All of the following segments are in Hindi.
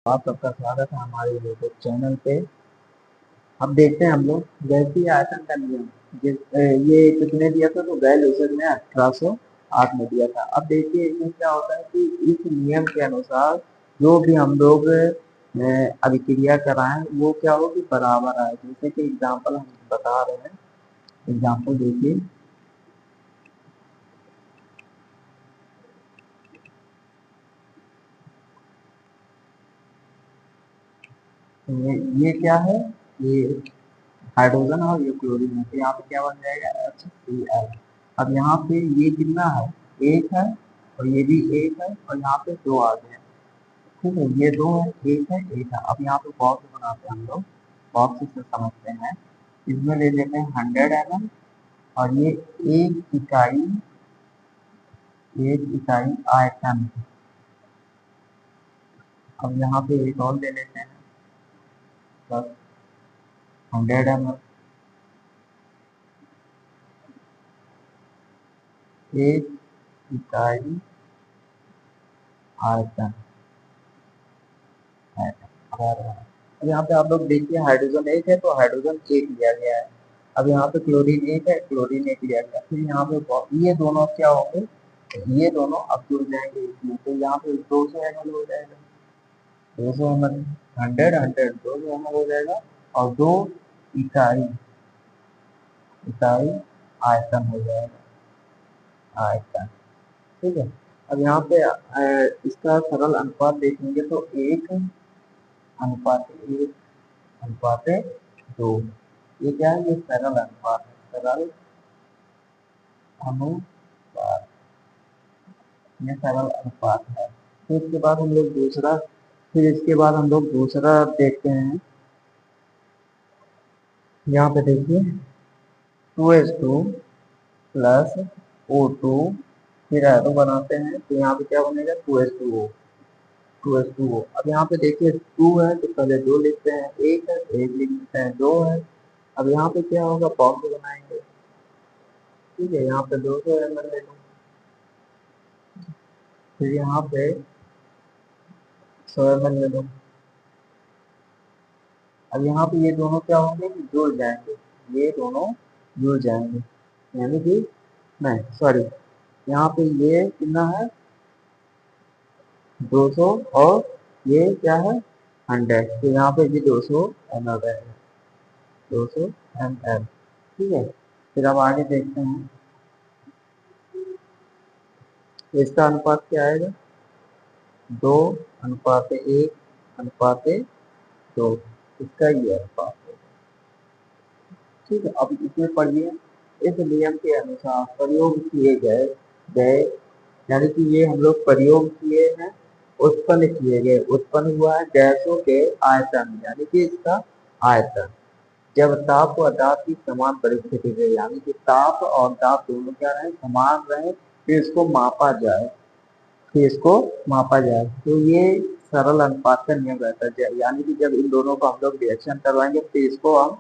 आप सबका स्वागत है हमारे यूट्यूब चैनल पे। अब देखते हैं हम लोग गैसीय आयतन का नियम। ये किसने दिया था? तो गैल यूसर ने 1808 में दिया था। अब देखिए इसमें क्या होता है कि इस नियम के अनुसार जो भी हम लोग अभिक्रिया कराएं वो क्या हो कि बराबर आए। जैसे कि एग्जाम्पल हम बता रहे हैं, एग्जाम्पल देखिए। ये क्या है? ये हाइड्रोजन और ये क्लोरीन है, तो यहाँ पे क्या बन जाएगा? HCl। अब यहाँ पे ये कितना है? एक है, और ये भी एक है, और यहाँ पे दो आ गए। ठीक है, ये दो है, एक है, एक है। अब यहाँ पे बॉक्स बनाते हैं हम लोग, बॉक्स से समझते हैं। इसमें ले लेते हैं 100 ml, और ये एक इकाई, एक इकाई आयतन। अब यहाँ पे एक और ले लेते हैं, बस 100 ml, एक इकाई आयतन है। अब यहाँ पे आप लोग देखिए, हाइड्रोजन एक है तो हाइड्रोजन एक लिया गया है। अब यहाँ पे क्लोरीन एक है, क्लोरीन एक लिया गया। फिर यहाँ पे ये दोनों क्या होंगे? ये दोनों अब जुड़ जाएंगे इसमें, तो यहाँ पे 200 ml हो जाएगा। 200 ml, 100 200 ml हो जाएगा, और दो इकाई, इकाई आयतन हो जाएगा, आयतन। ठीक है। अब यहाँ पे इसका सरल अनुपात देखेंगे तो 1:1, अनुपात 2। ये क्या है? ये सरल अनुपात है, सरल अनुपात, ये सरल अनुपात है। फिर इसके बाद हम लोग दूसरा, देखते हैं। यहाँ पे देखिए 2s2 प्लस O2, फिर एरो बनाते हैं, तो यहाँ पे क्या बनेगा? 2s2O, 2s2O। अब यहाँ पे देखिए 2 है तो पहले 2 लिखते हैं, एक है तो एक लिख देते हैं, 2 है। अब यहाँ पे क्या होगा? बॉक्स बनाएंगे। ठीक है, यहाँ पे 200 ml ले लो, फिर यहाँ पे 100 ml ले लो। अब यहाँ पे ये दोनों क्या होंगे कि जुड़ जाएंगे, ये दोनों जुड़ जाएंगे, यानी कि नहीं सॉरी, यहाँ पे ये कितना है? 200, और ये क्या है? 100, तो यहाँ पे भी 200 ml रहेगा, 200 ml। ठीक है, फिर अब आगे देखते हैं, इसका अनुपात क्या आएगा? 2:1:2, इसका ये अनुपात है। ठीक है, अब इसमें पढ़िए, इस नियम के अनुसार प्रयोग किए गए गए यानी कि ये हम लोग प्रयोग किए हैं, उत्पन्न किए गए, उत्पन्न हुआ है गैसों के आयतन, यानी कि इसका आयतन जब ताप व दाब की समान परिस्थिति रहे, यानी कि ताप और दाब दोनों क्या रहे? समान रहे, फिर इसको मापा जाए, तो ये सरल अनुपात का नियम रहता है। यानी कि जब इन दोनों को हम लोग रिएक्शन करवाएंगे, फिर इसको हम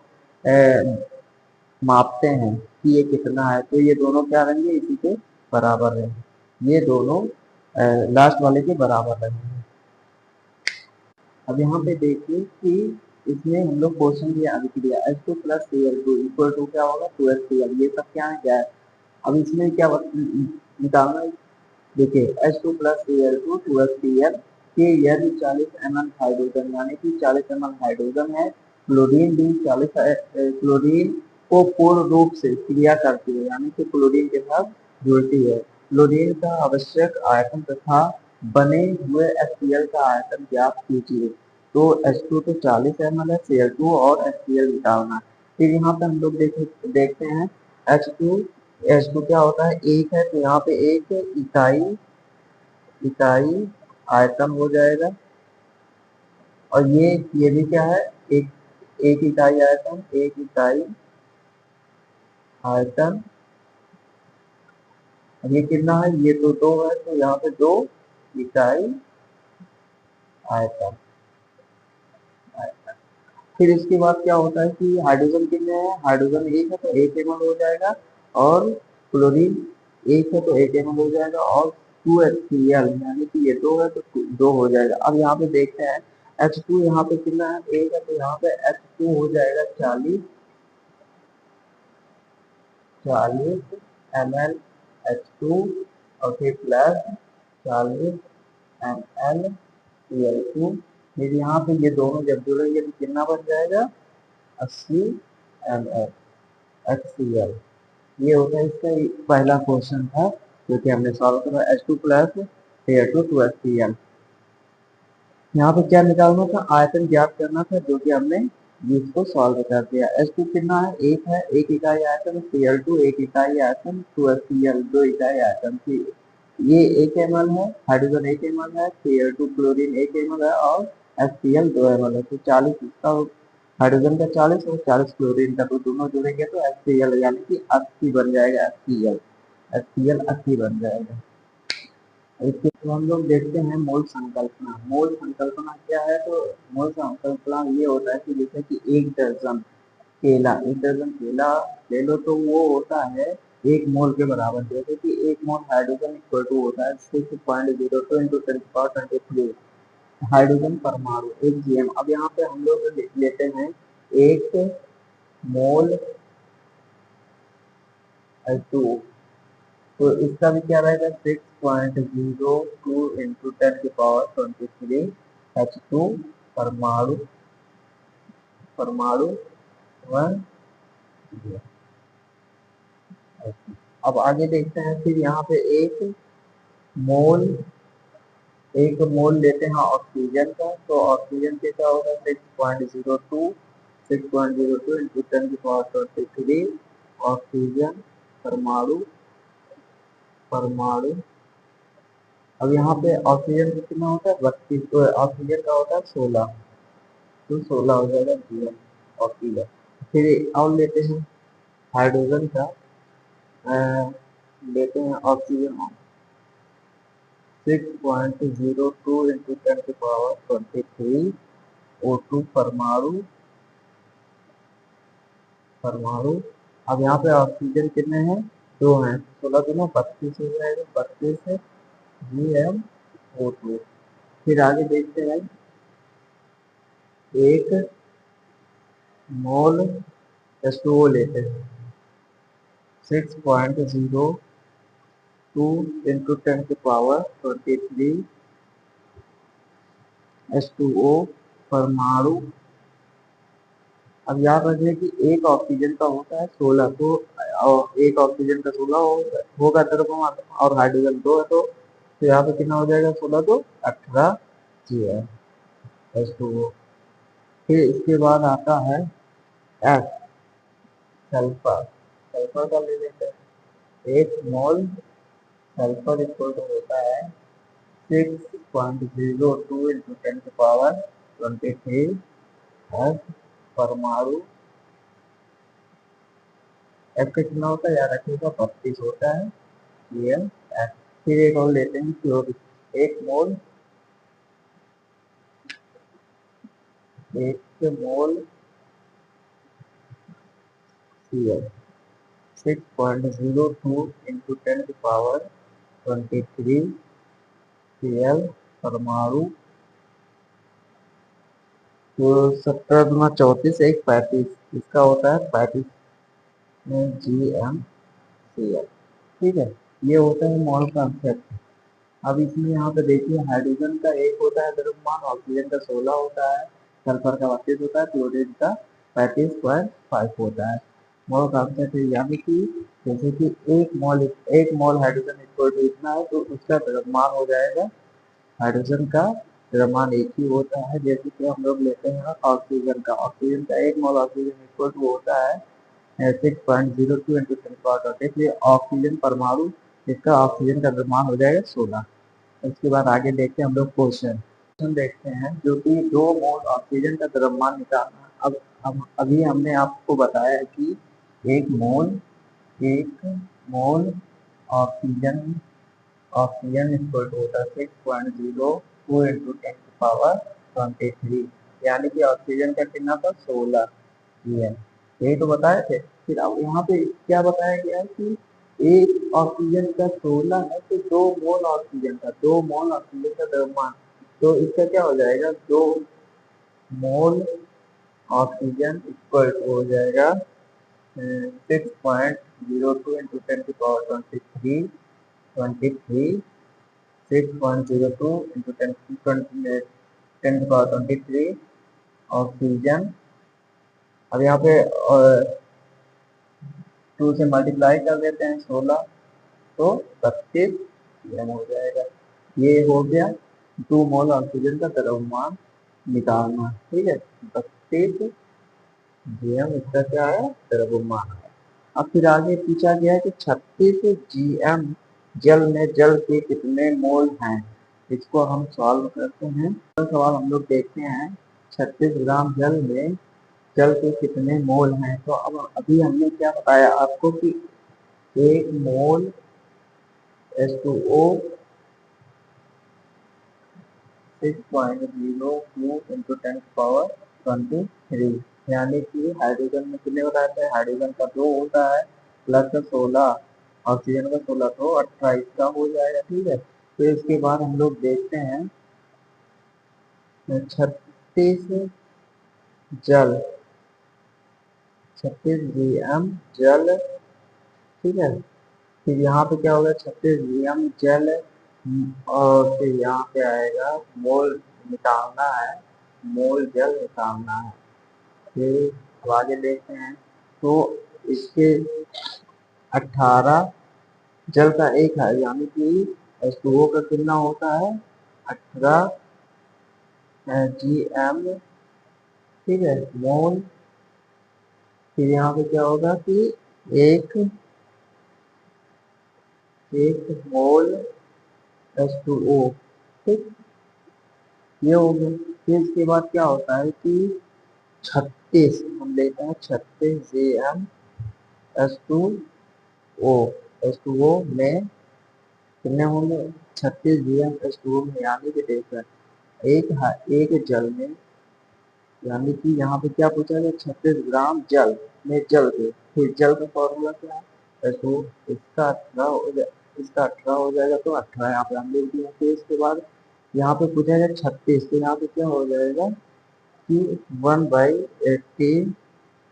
मापते हैं कि ये कितना है, तो ये दोनों क्या रहेंगे? इसी के बराबर रहेंगे, ये दोनों लास्ट वाले के बराबर रहेंगे। अब यहाँ पे देखिए कि इसमें हम लोग क्वेश्चन दिया अभिक्रिया H2 plus Cl2 equal to क्या होगा? 2HCl। ये सब क्या है? गैस। अब इसमें क्या निकालना है? देखिए H2 प्लस Cl2 2HCl के यदि 40 ml हाइड्रोजन, यानी कि 40 ml हाइड्रोजन है, क्लोरीन भी 40, क्लोरीन को पूर्ण रूप से क्रिया करती है, यानी कि क्लोरीन के साथ जुड़ती है। क्लोरीन का आवश्यक आयतन तथा बने हुए HCl का आयतन ज्ञात कीजिए। तो H2 तो 40 ml है, Cl2 और HCl निकालना है। फिर यहाँ पे हम लोग देखते हैं H2, H2 क्या होता है? एक है, तो यहाँ पे एक इकाई, इकाई आयतन हो जाएगा, और ये भी क्या है? एक, एक इकाई आयतन, एक इकाई आयतन। ये कितना है? ये तो दो है, तो यहाँ पे दो इकाई आयतन, आयतन। फिर इसके बाद क्या होता है कि हाइड्रोजन कितने हैं? हाइड्रोजन एक है तो 1 ml हो जाएगा, और क्लोरीन एक है तो 1 ml हो जाएगा, और 2HCl यानी कि ये दो है तो दो हो जाएगा। अब यहाँ पे देखते हैं H2 यहाँ पे कितना है, 1 है, तो यहाँ पे H2 हो जाएगा 40 ml H2 और फिर प्लस 40 ml Cl2। फिर यहाँ पे ये दोनों जब जुड़ेंगे तो कितना बन जाएगा, 80 ml HCl। ये होता है इसका पहला क्वेश्चन था जो कि हमने सॉल्व करा, H2 plus Cl2 to HCl। यहाँ पे क्या निकालना था, आयतन ज्ञात करना था, जो कि हमने इसको सॉल्व कर दिया। H2 कितना है, 1 है, 1 इकाई आयतन, Cl2 1 इकाई आयतन, 2HCl 2 इकाई आयतन। ये 1 ml है, हाइड्रोजन 1 ml है, Cl2 क्लोरीन 1 ml है और HCl 2 ml है। तो 40 इसका हाइड्रोजन का 40 और 40 क्लोरीन का, तो दोनों जुड़ेंगे तो HCl यानी कि 80 बन जाएगा। HCl 80 बन जाएगा। इसके तो हम लोग देखते हैं मोल संकल्पना। मोल संकल्पना क्या है, तो मोल संकल्पना ये होता है कि जैसे कि 1 दर्जन केला ले लो तो वो होता है 1 मोल के बराबर। जैसे कि 1 मोल हाइड्रोजन इक्वल टू होता है 6.02 इंटू 10⁻23 हाइड्रोजन परमाणु 1 GM। अब यहाँ पे हम लोग लेते हैं 1 मोल H2, तो इसका भी क्या रहेगा, 6.02 इंटू 10⁻23 H2 परमाणु परमाणु 1। अब आगे देखते हैं, फिर यहाँ पे मोल एक मोल लेते हैं ऑक्सीजन का, तो ऑक्सीजन के क्या होगा, 6.02 इंटू 10⁻23 ऑक्सीजन परमाणु परमाणु। अब यहाँ पे ऑक्सीजन कितना होता है, 32, तो ऑक्सीजन का होता है 16, तो 16 हो जाएगा GM ऑक्सीजन। फिर और लेते हैं हाइड्रोजन का, लेते हैं ऑक्सीजन 6.02 इंटू 10⁻23 O2 परमाणु परमाणु। अब यहाँ पे ऑक्सीजन कितने हैं, 2 हैं, 16 दूना 32 हो जाएगा, 32 है GMO2। फिर आगे देखते हैं, 1 मोल H2O लेते हैं, 6.02 इंटू 10⁻23 H2O परमाणु। अब याद रखिए कि एक ऑक्सीजन का होता है 16, तो और एक ऑक्सीजन का 16 होगा द्रव्यमान और हाइड्रोजन 2 है, तो यहाँ पे कितना हो जाएगा, 16 तो 18 H2O। फिर इसके बाद आता है F सल्फर। सल्फर का ले लेते हैं, 1 मोल सल्फर इक्वल टू होता है 6.02 इंटू 10⁻23 F परमाणु। F का कितना होता है, याद रखिएगा 32 होता है Cl F। फिर एक और लेते हैं क्लोरीन, 1 मोल 1 मोल Cl 6.02 इंटू 10⁻23 Cl परमाणु। तो 17 दूना 34 1 35, इसका होता है 35 में GmCl। ठीक है, ये होता है मोल कॉन्सेप्ट। अब इसमें यहाँ पे देखिए, हाइड्रोजन का 1 होता है द्रव्यमान, ऑक्सीजन का 16 होता है, सल्फर का 32 होता है, क्लोरीन का 35.5 होता है। मोल कॉन्सेप्ट यानी कि जैसे कि 1 मोल हाइड्रोजन इक्वल टू इतना है, तो उसका द्रव्यमान हो जाएगा, हाइड्रोजन का द्रव्यमान एक ही होता है। जैसे कि हम लोग लेते हैं ऑक्सीजन का 1 मोल ऑक्सीजन इक्वल टू होता है 6.02 इंटू 10⁻23, इसलिए ऑक्सीजन परमाणु, इसका ऑक्सीजन का द्रव्यमान हो जाएगा 16। उसके बाद आगे देखते हैं हम लोग क्वेश्चन देखते हैं, जो कि 2 मोल ऑक्सीजन का द्रव्यमान निकालना। अब अभी हमने आपको बताया कि 1 mole oxygen oxygen equal to होता है 6.02 इंटू 10⁻23, यानी कि ऑक्सीजन का कितना था, 16 GM, यही तो बताए थे। फिर अब यहाँ पे क्या बताया गया है कि एक ऑक्सीजन का 16 है, तो 2 मोल ऑक्सीजन का द्रव्यमान, तो इसका क्या हो जाएगा, 2 मोल ऑक्सीजन इक्वल टू हो जाएगा 6.02 इंटू 10 की पावर 23 6.02 इंटू 10 की पावर 23 ऑक्सीजन। अब यहाँ पे 2 से मल्टीप्लाई कर देते हैं 16, तो 32 pm हो जाएगा। ये हो गया 2 मोल ऑक्सीजन का द्रव्यमान निकालना। ठीक है, 32 जीएम इसका क्या है, द्रव्यमान है। अब फिर आगे पूछा गया है कि 36 जीएम जल में जल के कितने मोल हैं। इसको हम सॉल्व करते हैं। तो सवाल हम लोग देखते हैं 36 ग्राम जल में जल के कितने मोल हैं। तो अब अभी हमने क्या बताया आपको कि 1 मोल H2O 6.02 इंटू 10 की पावर 23, यानी कि हाइड्रोजन में कितने बताते हैं, हाइड्रोजन का 2 होता है प्लस 16, ऑक्सीजन का 16, तो 28 का हो जाएगा। ठीक है, तो इसके बाद हम लोग देखते हैं 36 जल 36 जीएम जल। ठीक है, फिर यहाँ पे क्या होगा 36 जीएम जल, और फिर यहाँ पे आएगा मोल निकालना है, मोल जल निकालना है। फिर अब आगे देखते हैं तो इसके 18 जल का एक है, यानी कि H2O का कितना होता है 18 जीएम। ठीक है, मोल। फिर यहाँ पे क्या होगा कि एक एक मोल H2O। ठीक, ये हो गया। फिर इसके बाद क्या होता है कि 36 हम लेते हैं 36 जीएम H2O। H2O में कितने होंगे 36 जीएम H2O में, यानी कि देखो एक जल में, यानी कि यहाँ पे क्या पूछा गया 36 ग्राम जल में जल के। फिर जल का फॉर्मूला क्या है H2O, इसका 18 हो जाएगा, इसका 18 हो जाएगा, तो 18 यहाँ पे हम लिख दिए। फिर इसके बाद यहाँ पे पूछा गया 36, तो यहाँ पे क्या हो जाएगा कि 1/18,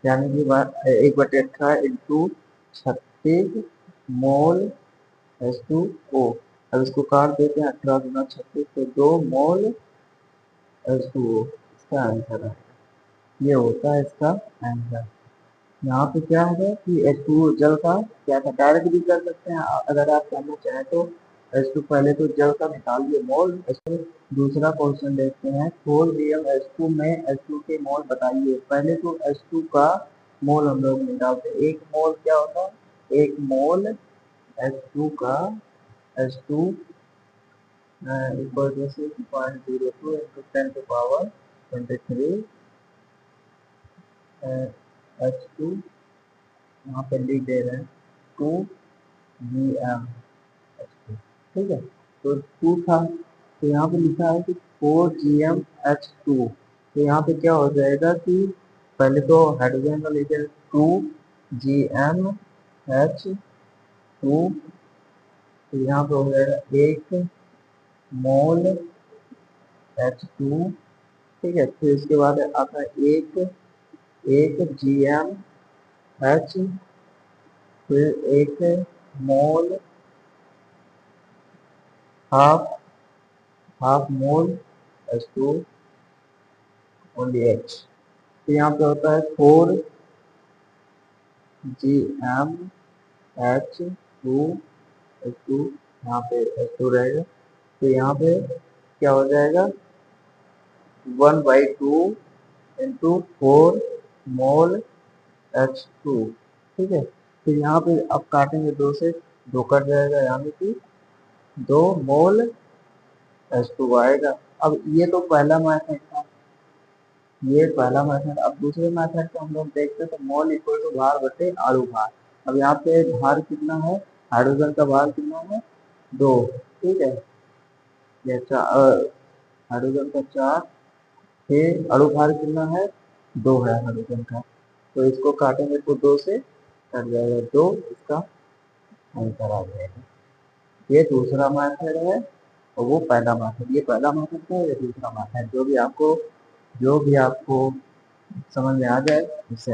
यानी कि 1/18 इंटू 36 मोल H2O। अब इसको काट देते हैं, 18 गुना 36, तो 2 मोल H2O इसका आंसर है। ये होता है इसका आंसर। यहाँ पे क्या है कि H2O जल का क्या था, डायरेक्ट भी कर सकते हैं अगर आप करना चाहें तो। H2 पहले तो जल का निकालिए मोल। दूसरा क्वेश्चन देखते हैं 4 जीएम H2 में H2 के मोल बताइए। पहले तो H2 का मोल हम लोग निकालते हैं। एक मोल क्या होता है, एक मोल H2 का H2 इक्वल टू 6.02 इंटू 10 की पावर 23 H2, यहाँ पे लिख दे रहे हैं 2 GM H2। ठीक है, तो 2 था, तो यहाँ पे लिखा है कि 4 GM H2। तो यहाँ पे क्या हो जाएगा कि पहले तो हाइड्रोजन का लेकर 2 GM H2, तो यहाँ पे हो जाएगा 1 मोल H2। ठीक है, फिर इसके बाद आता है एक GM H, फिर 1 mole half mole H2 only H। तो यहाँ पे होता है 4 GM H2 H2, यहाँ पे H2 रहेगा, तो यहाँ पे क्या हो जाएगा 1/2 इंटू 4 मोल H2। ठीक है, फिर यहाँ पे अब काटेंगे 2 से, 2 कट जाएगा, यानी कि 2 मोल H2 आएगा। अब ये तो पहला मैथड था, ये पहला मैथड। अब दूसरे मैथड को हम लोग देखते हैं तो मोल इक्वल टू भार बटे अणु भार। अब यहाँ पे भार कितना है, हाइड्रोजन का भार कितना है 2। ठीक है, ये हाइड्रोजन का 4, फिर अणु भार कितना है 2 है हाइड्रोजन का, तो इसको काटेंगे तो 2 से कट जाएगा, 2 इसका आंसर आ जाएगा। ये दूसरा मैथड है और वो पहला मैथड। ये पहला मैथड था, ये दूसरा मैथड, जो भी आपको जो भी आपको समझ में आ जाए उससे